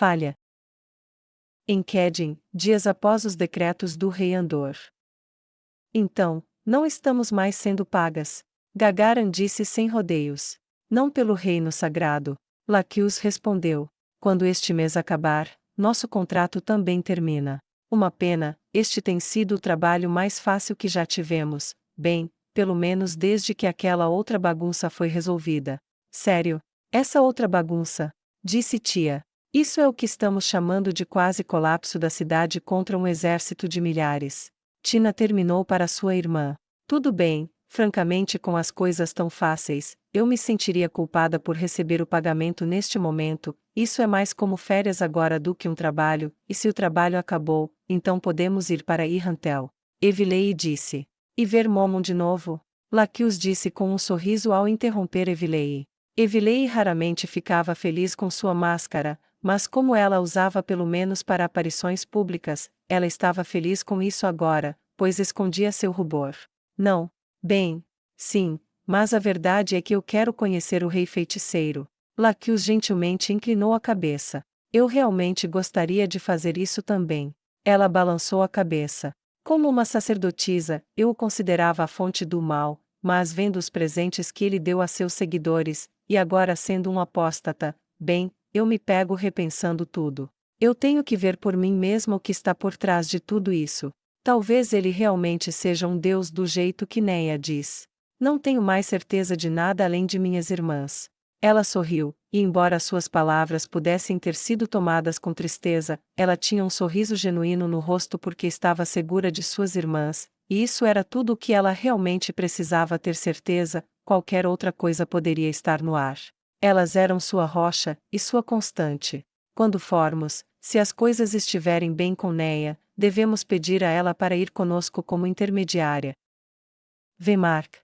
falha. Em Kedin, dias após os decretos do rei Andor. Então, não estamos mais sendo pagas. Gagaran disse sem rodeios. Não pelo reino sagrado. Laquius respondeu. Quando este mês acabar, nosso contrato também termina. Uma pena, este tem sido o trabalho mais fácil que já tivemos, bem, pelo menos desde que aquela outra bagunça foi resolvida. Sério? Essa outra bagunça? Disse tia. Isso é o que estamos chamando de quase colapso da cidade contra um exército de milhares. Tina terminou para sua irmã. Tudo bem, francamente, com as coisas tão fáceis, eu me sentiria culpada por receber o pagamento neste momento. Isso é mais como férias agora do que um trabalho, e se o trabalho acabou, então podemos ir para Irrantel. Evilei disse. E ver Momon de novo? Laquius disse com um sorriso ao interromper Evilei. Evilei raramente ficava feliz com sua máscara, mas como ela a usava pelo menos para aparições públicas, ela estava feliz com isso agora, pois escondia seu rubor. Não. Bem. Sim, mas a verdade é que eu quero conhecer o rei feiticeiro. Laquius gentilmente inclinou a cabeça. Eu realmente gostaria de fazer isso também. Ela balançou a cabeça. Como uma sacerdotisa, eu o considerava a fonte do mal, mas vendo os presentes que ele deu a seus seguidores, e agora sendo um apóstata, bem, eu me pego repensando tudo. Eu tenho que ver por mim mesma o que está por trás de tudo isso. Talvez ele realmente seja um deus do jeito que Neia diz. Não tenho mais certeza de nada além de minhas irmãs. Ela sorriu, e embora suas palavras pudessem ter sido tomadas com tristeza, ela tinha um sorriso genuíno no rosto porque estava segura de suas irmãs, e isso era tudo o que ela realmente precisava ter certeza, qualquer outra coisa poderia estar no ar. Elas eram sua rocha, e sua constante. Quando formos, se as coisas estiverem bem com Neia, devemos pedir a ela para ir conosco como intermediária. Vemark.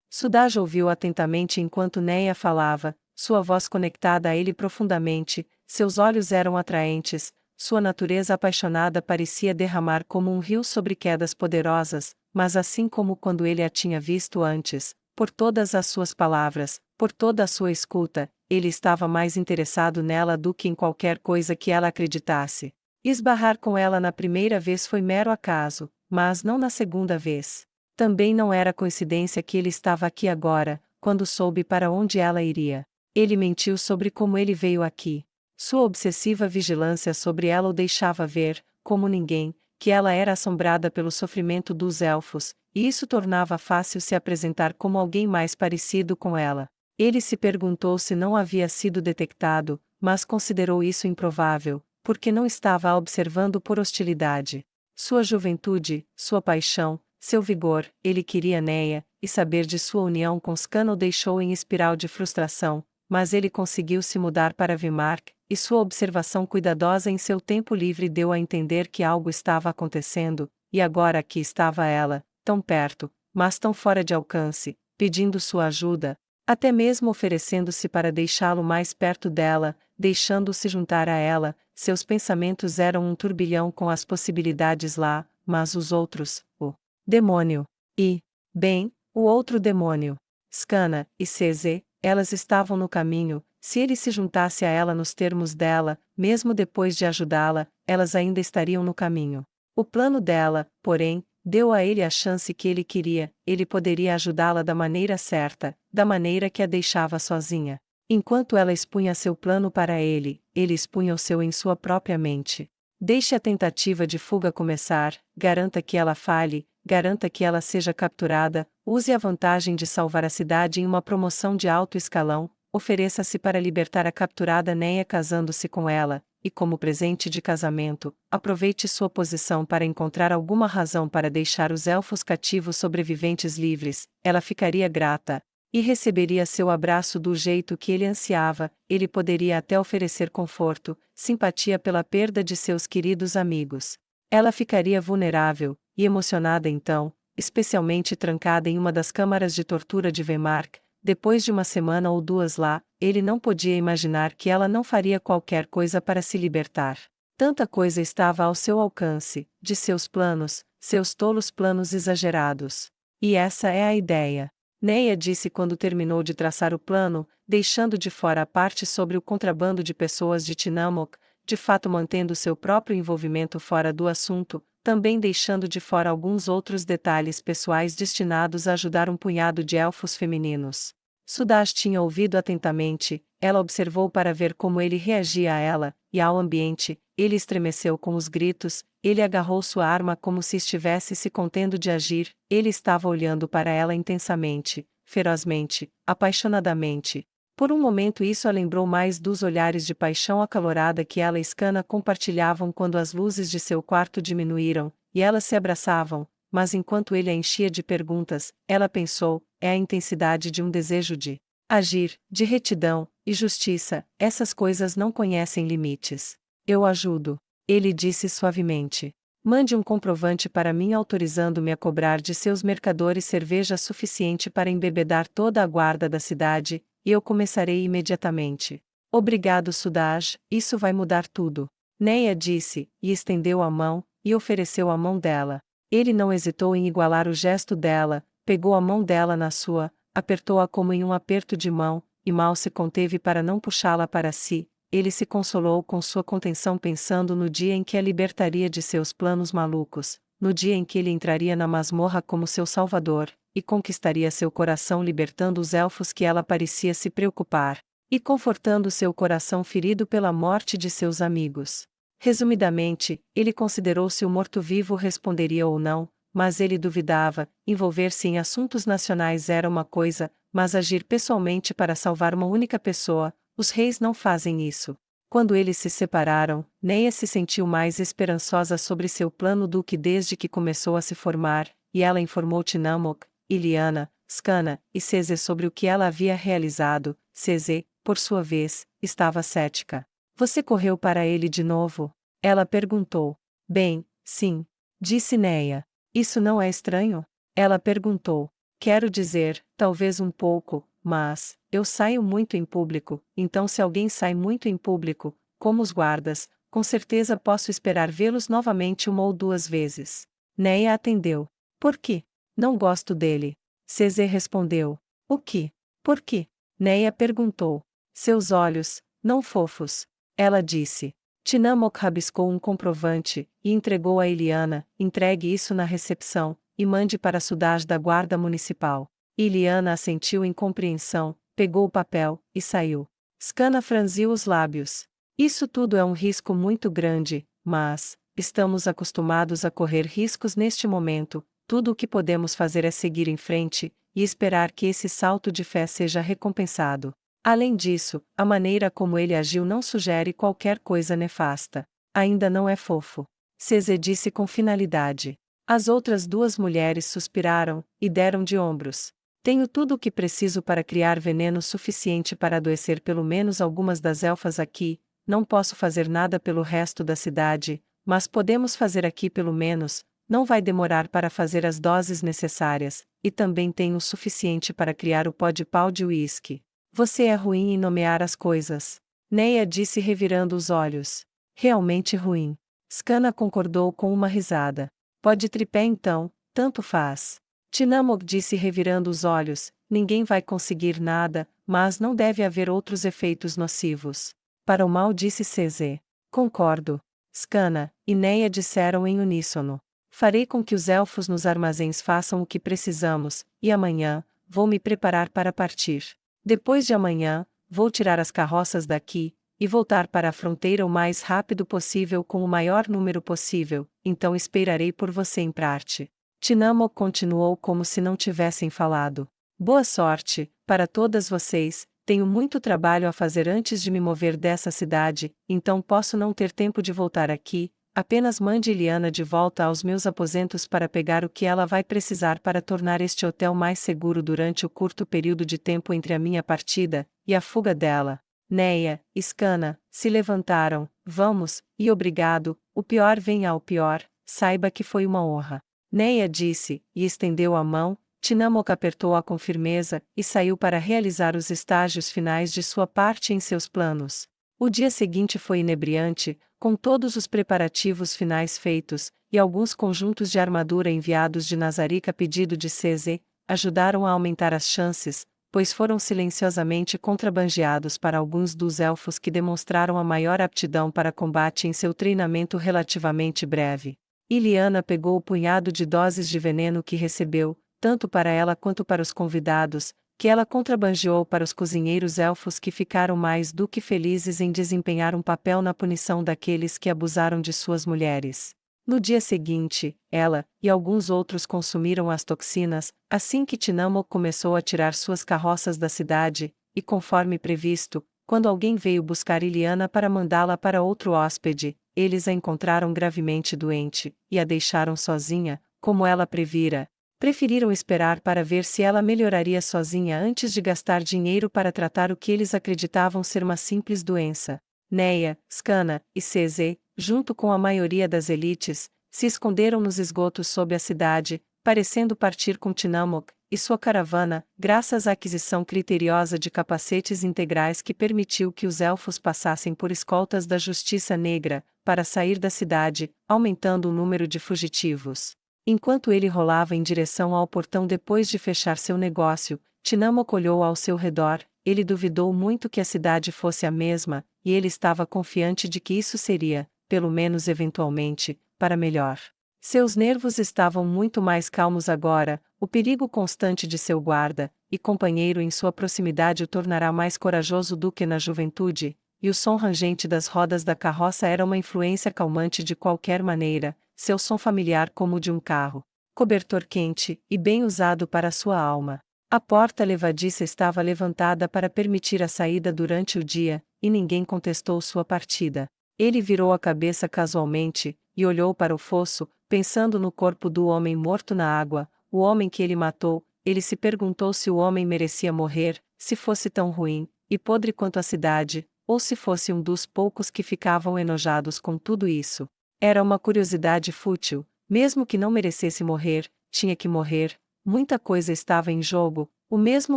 Sudaj ouviu atentamente enquanto Neia falava, sua voz conectada a ele profundamente, seus olhos eram atraentes, sua natureza apaixonada parecia derramar como um rio sobre quedas poderosas, mas assim como quando ele a tinha visto antes, por todas as suas palavras, por toda a sua escuta, ele estava mais interessado nela do que em qualquer coisa que ela acreditasse. Esbarrar com ela na primeira vez foi mero acaso, mas não na segunda vez. Também não era coincidência que ele estava aqui agora, quando soube para onde ela iria. Ele mentiu sobre como ele veio aqui. Sua obsessiva vigilância sobre ela o deixava ver, como ninguém, que ela era assombrada pelo sofrimento dos elfos, e isso tornava fácil se apresentar como alguém mais parecido com ela. Ele se perguntou se não havia sido detectado, mas considerou isso improvável, porque não estava a observando por hostilidade. Sua juventude, sua paixão, seu vigor, ele queria Neia, e saber de sua união com Scan o deixou em espiral de frustração, mas ele conseguiu se mudar para Vimark, e sua observação cuidadosa em seu tempo livre deu a entender que algo estava acontecendo, e agora aqui estava ela, tão perto, mas tão fora de alcance, pedindo sua ajuda, até mesmo oferecendo-se para deixá-lo mais perto dela, deixando-se juntar a ela. Seus pensamentos eram um turbilhão com as possibilidades lá, mas os outros, o demônio. E, bem, o outro demônio. Scanna e CZ, elas estavam no caminho. Se ele se juntasse a ela nos termos dela, mesmo depois de ajudá-la, elas ainda estariam no caminho. O plano dela, porém, deu a ele a chance que ele queria. Ele poderia ajudá-la da maneira certa, da maneira que a deixava sozinha. Enquanto ela expunha seu plano para ele, ele expunha o seu em sua própria mente. Deixe a tentativa de fuga começar, garanta que ela falhe, garanta que ela seja capturada, use a vantagem de salvar a cidade em uma promoção de alto escalão, ofereça-se para libertar a capturada Neia casando-se com ela, e como presente de casamento, aproveite sua posição para encontrar alguma razão para deixar os elfos cativos sobreviventes livres. Ela ficaria grata, e receberia seu abraço do jeito que ele ansiava. Ele poderia até oferecer conforto, simpatia pela perda de seus queridos amigos. Ela ficaria vulnerável, e emocionada então, especialmente trancada em uma das câmaras de tortura de Vemark. Depois de uma semana ou duas lá, ele não podia imaginar que ela não faria qualquer coisa para se libertar. Tanta coisa estava ao seu alcance, de seus planos, seus tolos planos exagerados. E essa é a ideia. Neia disse quando terminou de traçar o plano, deixando de fora a parte sobre o contrabando de pessoas de Tinamok, de fato mantendo seu próprio envolvimento fora do assunto, também deixando de fora alguns outros detalhes pessoais destinados a ajudar um punhado de elfos femininos. Sudash tinha ouvido atentamente, ela observou para ver como ele reagia a ela, e ao ambiente, ele estremeceu com os gritos, ele agarrou sua arma como se estivesse se contendo de agir, ele estava olhando para ela intensamente, ferozmente, apaixonadamente. Por um momento isso a lembrou mais dos olhares de paixão acalorada que ela e Skana compartilhavam quando as luzes de seu quarto diminuíram, e elas se abraçavam, mas enquanto ele a enchia de perguntas, ela pensou, é a intensidade de um desejo de agir, de retidão e justiça, essas coisas não conhecem limites. Eu ajudo. Ele disse suavemente. Mande um comprovante para mim autorizando-me a cobrar de seus mercadores cerveja suficiente para embebedar toda a guarda da cidade, e eu começarei imediatamente. Obrigado, Sudaj, isso vai mudar tudo. Neia disse, e estendeu a mão, e ofereceu a mão dela. Ele não hesitou em igualar o gesto dela, pegou a mão dela na sua, apertou-a como em um aperto de mão, e mal se conteve para não puxá-la para si. Ele se consolou com sua contenção pensando no dia em que a libertaria de seus planos malucos, no dia em que ele entraria na masmorra como seu salvador, e conquistaria seu coração libertando os elfos que ela parecia se preocupar, e confortando seu coração ferido pela morte de seus amigos. Resumidamente, ele considerou se o morto-vivo responderia ou não, mas ele duvidava, envolver-se em assuntos nacionais era uma coisa, mas agir pessoalmente para salvar uma única pessoa, os reis não fazem isso. Quando eles se separaram, Neia se sentiu mais esperançosa sobre seu plano do que desde que começou a se formar, e ela informou Tinamok, Iliana, Skana e Ceze sobre o que ela havia realizado. Ceze, por sua vez, estava cética. Você correu para ele de novo? Ela perguntou. Bem, sim, disse Neia. Isso não é estranho? Ela perguntou. Quero dizer, talvez um pouco, mas eu saio muito em público, então se alguém sai muito em público, como os guardas, com certeza posso esperar vê-los novamente uma ou duas vezes. Neia atendeu. Por quê? Não gosto dele. Ceze respondeu. O que? Por quê? Neia perguntou. Seus olhos, não fofos. Ela disse. Tinamok rabiscou um comprovante, e entregou a Iliana, entregue isso na recepção, e mande para Sudaj da guarda municipal. Iliana assentiu em compreensão, pegou o papel, e saiu. Skana franziu os lábios. Isso tudo é um risco muito grande, mas estamos acostumados a correr riscos neste momento, tudo o que podemos fazer é seguir em frente, e esperar que esse salto de fé seja recompensado. Além disso, a maneira como ele agiu não sugere qualquer coisa nefasta. Ainda não é fofo. Ceze disse com finalidade. As outras duas mulheres suspiraram, e deram de ombros. Tenho tudo o que preciso para criar veneno suficiente para adoecer pelo menos algumas das elfas aqui, não posso fazer nada pelo resto da cidade, mas podemos fazer aqui pelo menos, não vai demorar para fazer as doses necessárias, e também tenho o suficiente para criar o pó de pau de uísque. Você é ruim em nomear as coisas. Neia disse revirando os olhos. Realmente ruim. Skana concordou com uma risada. Pode tripé então, tanto faz. Tinamok disse revirando os olhos, ninguém vai conseguir nada, mas não deve haver outros efeitos nocivos. Para o mal disse Ceze. Concordo. Skana e Neia disseram em uníssono. Farei com que os elfos nos armazéns façam o que precisamos, e amanhã, vou me preparar para partir. Depois de amanhã, vou tirar as carroças daqui, e voltar para a fronteira o mais rápido possível com o maior número possível, então esperarei por você em Prarte. Tinamok continuou como se não tivessem falado. Boa sorte, para todas vocês, tenho muito trabalho a fazer antes de me mover dessa cidade, então posso não ter tempo de voltar aqui, apenas mande Iliana de volta aos meus aposentos para pegar o que ela vai precisar para tornar este hotel mais seguro durante o curto período de tempo entre a minha partida e a fuga dela. Neia e Skana se levantaram. Vamos, e obrigado, o pior vem ao pior, saiba que foi uma honra. Neia disse, e estendeu a mão. Tinamok apertou-a com firmeza, e saiu para realizar os estágios finais de sua parte em seus planos. O dia seguinte foi inebriante, com todos os preparativos finais feitos, e alguns conjuntos de armadura enviados de Nazarick a pedido de Ceze, ajudaram a aumentar as chances, pois foram silenciosamente contrabandeados para alguns dos elfos que demonstraram a maior aptidão para combate em seu treinamento relativamente breve. Iliana pegou o punhado de doses de veneno que recebeu, tanto para ela quanto para os convidados, que ela contrabandeou para os cozinheiros elfos que ficaram mais do que felizes em desempenhar um papel na punição daqueles que abusaram de suas mulheres. No dia seguinte, ela e alguns outros consumiram as toxinas, assim que Tinamo começou a tirar suas carroças da cidade, e conforme previsto, quando alguém veio buscar Iliana para mandá-la para outro hóspede, eles a encontraram gravemente doente, e a deixaram sozinha, como ela previra. Preferiram esperar para ver se ela melhoraria sozinha antes de gastar dinheiro para tratar o que eles acreditavam ser uma simples doença. Neia, Skana e Ceze, junto com a maioria das elites, se esconderam nos esgotos sob a cidade, parecendo partir com Tinamok e sua caravana, graças à aquisição criteriosa de capacetes integrais que permitiu que os elfos passassem por escoltas da Justiça Negra, para sair da cidade, aumentando o número de fugitivos. Enquanto ele rolava em direção ao portão depois de fechar seu negócio, Tinamok olhou ao seu redor. Ele duvidou muito que a cidade fosse a mesma, e ele estava confiante de que isso seria, pelo menos eventualmente, para melhor. Seus nervos estavam muito mais calmos agora, o perigo constante de seu guarda e companheiro em sua proximidade o tornará mais corajoso do que na juventude, e o som rangente das rodas da carroça era uma influência calmante de qualquer maneira, seu som familiar como o de um carro. Cobertor quente e bem usado para sua alma. A porta levadiça estava levantada para permitir a saída durante o dia, e ninguém contestou sua partida. Ele virou a cabeça casualmente, e olhou para o fosso, pensando no corpo do homem morto na água, o homem que ele matou. Ele se perguntou se o homem merecia morrer, se fosse tão ruim e podre quanto a cidade, ou se fosse um dos poucos que ficavam enojados com tudo isso. Era uma curiosidade fútil, mesmo que não merecesse morrer, tinha que morrer. Muita coisa estava em jogo, o mesmo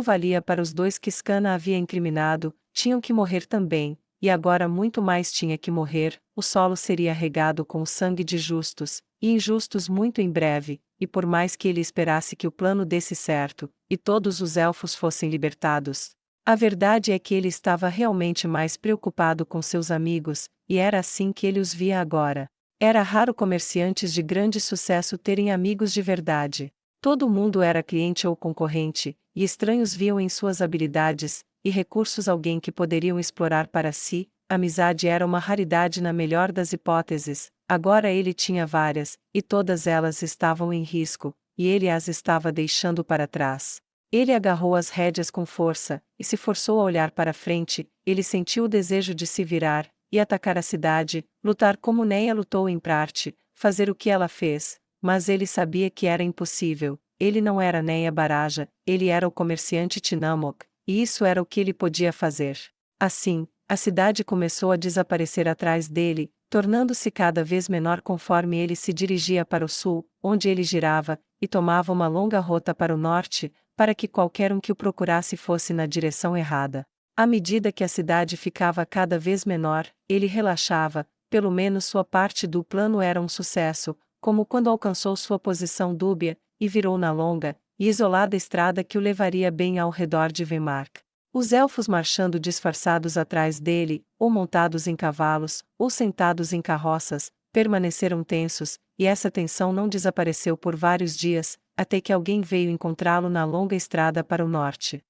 valia para os dois que Skana havia incriminado, tinham que morrer também, e agora muito mais tinha que morrer. O solo seria regado com o sangue de justos, e injustos muito em breve, e por mais que ele esperasse que o plano desse certo, e todos os elfos fossem libertados, a verdade é que ele estava realmente mais preocupado com seus amigos, e era assim que ele os via agora. Era raro comerciantes de grande sucesso terem amigos de verdade. Todo mundo era cliente ou concorrente, e estranhos viam em suas habilidades e recursos alguém que poderiam explorar para si. Amizade era uma raridade na melhor das hipóteses. Agora ele tinha várias, e todas elas estavam em risco, e ele as estava deixando para trás. Ele agarrou as rédeas com força, e se forçou a olhar para frente. Ele sentiu o desejo de se virar e atacar a cidade, lutar como Neia lutou em parte, fazer o que ela fez. Mas ele sabia que era impossível. Ele não era Neia Baraja, ele era o comerciante Tinamok, e isso era o que ele podia fazer. Assim, a cidade começou a desaparecer atrás dele, tornando-se cada vez menor conforme ele se dirigia para o sul, onde ele girava, e tomava uma longa rota para o norte, para que qualquer um que o procurasse fosse na direção errada. À medida que a cidade ficava cada vez menor, ele relaxava, pelo menos sua parte do plano era um sucesso, como quando alcançou sua posição dúbia, e virou na longa e isolada estrada que o levaria bem ao redor de Vemark. Os elfos marchando disfarçados atrás dele, ou montados em cavalos, ou sentados em carroças, permaneceram tensos, e essa tensão não desapareceu por vários dias, até que alguém veio encontrá-lo na longa estrada para o norte.